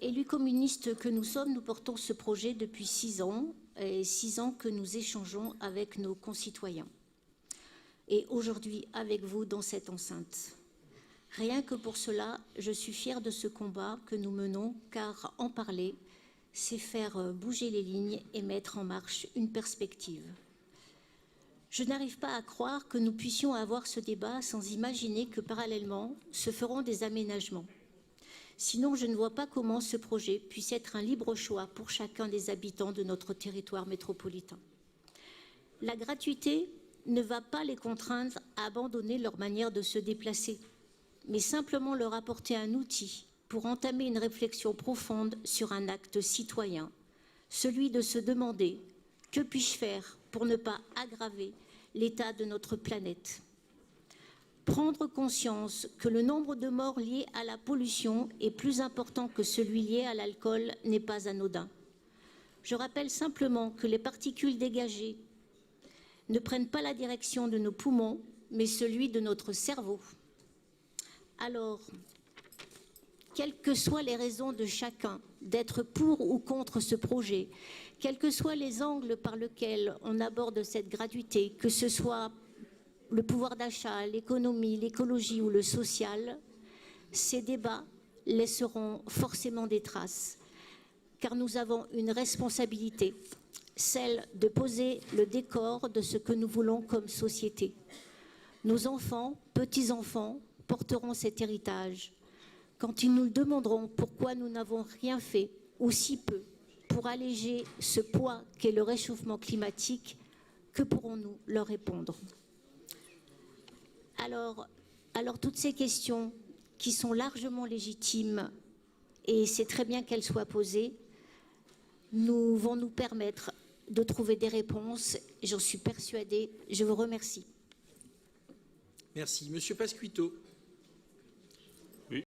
Élus communistes que nous sommes, nous portons ce projet depuis 6 ans, et 6 ans que nous échangeons avec nos concitoyens. Et aujourd'hui, avec vous dans cette enceinte. Rien que pour cela, je suis fière de ce combat que nous menons, car en parler, c'est faire bouger les lignes et mettre en marche une perspective. Je n'arrive pas à croire que nous puissions avoir ce débat sans imaginer que parallèlement se feront des aménagements. Sinon, je ne vois pas comment ce projet puisse être un libre choix pour chacun des habitants de notre territoire métropolitain. La gratuité ne va pas les contraindre à abandonner leur manière de se déplacer, mais simplement leur apporter un outil pour entamer une réflexion profonde sur un acte citoyen, celui de se demander « Que puis-je faire pour ne pas aggraver l'état de notre planète ?» Prendre conscience que le nombre de morts liés à la pollution est plus important que celui lié à l'alcool n'est pas anodin. Je rappelle simplement que les particules dégagées ne prennent pas la direction de nos poumons, mais celui de notre cerveau. Alors, quelles que soient les raisons de chacun d'être pour ou contre ce projet, quels que soient les angles par lesquels on aborde cette gratuité, que ce soit le pouvoir d'achat, l'économie, l'écologie ou le social, ces débats laisseront forcément des traces, car nous avons une responsabilité, celle de poser le décor de ce que nous voulons comme société. Nos enfants, petits-enfants, porteront cet héritage. Quand ils nous demanderont pourquoi nous n'avons rien fait, ou si peu, pour alléger ce poids qu'est le réchauffement climatique, que pourrons-nous leur répondre ? Alors toutes ces questions qui sont largement légitimes, et c'est très bien qu'elles soient posées, vont nous permettre de trouver des réponses. J'en suis persuadée. Je vous remercie. Merci. Monsieur Pasquito.